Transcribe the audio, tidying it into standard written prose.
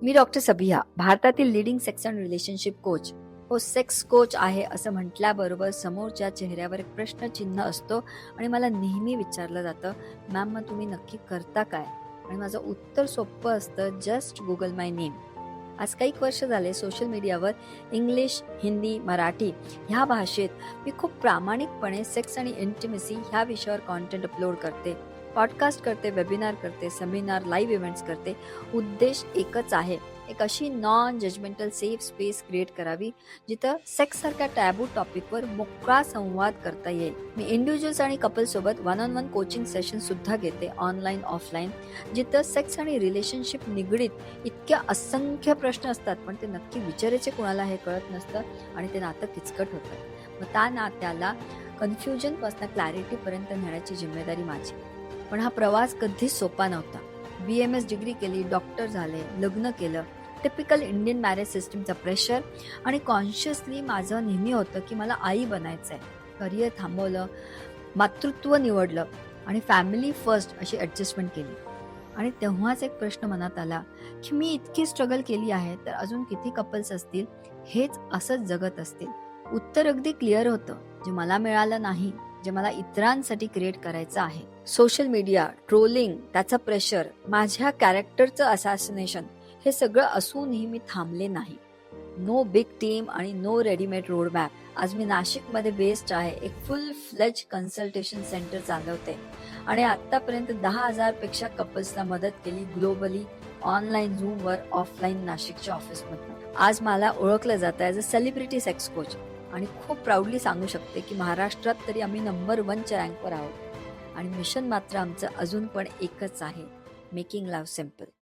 मी doctor Sabiha, भारतातील leading sex and relationship coach व sex coach आहे असं म्हटल्याबरोबर समोरच्या चेहऱ्यावर एक प्रश्नचिन्ह असतो आणि मला नेहमी विचारलं जातं, मॅम मग तुम्ही नक्की करता काय? आणि माझं उत्तर सोपं असतं, जस्ट गुगल माय नेम. आज काही वर्ष झाले सोशल मीडियावर इंग्लिश, हिंदी, मराठी ह्या भाषेत मी खूप प्रामाणिकपणे सेक्स आणि इंटिमेसी ह्या विषयावर कॉन्टेंट अपलोड करते, पॉडकास्ट करते, वेबिनार करते, सेमिनार, लाईव्ह इव्हेंट्स करते. उद्देश एकच आहे, एक अशी non judgmental safe space create करावी जिथं सेक्स सारख्या टॅबू टॉपिकवर मोकळा संवाद करता येईल. मी इंडिव्हिज्युअल्स आणि कपल सोबत one on one coaching session सुद्धा घेते, ऑनलाईन ऑफलाईन, जिथं सेक्स आणि रिलेशनशिप निगडीत इतक्या असंख्य प्रश्न असतात, पण ते नक्की विचारायचे कोणाला हे कळत नसतं आणि ते नातं किचकट होतं. मग त्या नात्याला कन्फ्युजन पासून क्लॅरिटी पर्यंत नेण्याची जिम्मेदारी माझी. पण हा प्रवास कधीच सोपा नव्हता. BMS डिग्री केली, डॉक्टर झाले, लग्न केलं, टिपिकल इंडियन मॅरेज सिस्टीमचा प्रेशर आणि कॉन्शियसली माझं नेहमी होतं की मला आई बनायचंय. करिअर थांबवलं, मातृत्व निवडलं आणि फॅमिली फर्स्ट अशी ॲडजस्टमेंट केली. आणि तेव्हाच एक प्रश्न मनात आला की मी इतकी स्ट्रगल केली आहे, तर अजून किती कपल्स असतील हेच असंच जगत असतील? उत्तर अगदी क्लिअर होतं, जे मला मिळालं नाही, जे मला इतरांसाठी क्रिएट करायचं आहे. सोशल मीडिया, ट्रोलिंग, त्याचं प्रेशर, माझ्या कॅरेक्टरचं असॅसिनेशन, हे सगळं असूनही मी थांबले नाही. नो बिग टीम आणि नो रेडीमेड रोड मॅप. आज मी नाशिकमध्ये बेस्ड आहे, एक फुल फ्लेज कन्सल्टेशन सेंटर चालवते आणि आतापर्यंत 10,000 पेक्षा कपल्सला मदत केली ग्लोबली, ऑनलाईन, झूमवर, ऑफलाईन नाशिकच्या ऑफिसमधून. आज मला ओळखलं जातं as a celebrity sex coach आणि खूप प्राऊडली सांगू शकते की महाराष्ट्रात तरी आम्ही नंबर 1च्या रँकवर आहोत. आणि मिशन मात्र आमचं अजून पण एकच आहे, मेकिंग लव्ह सिम्पल.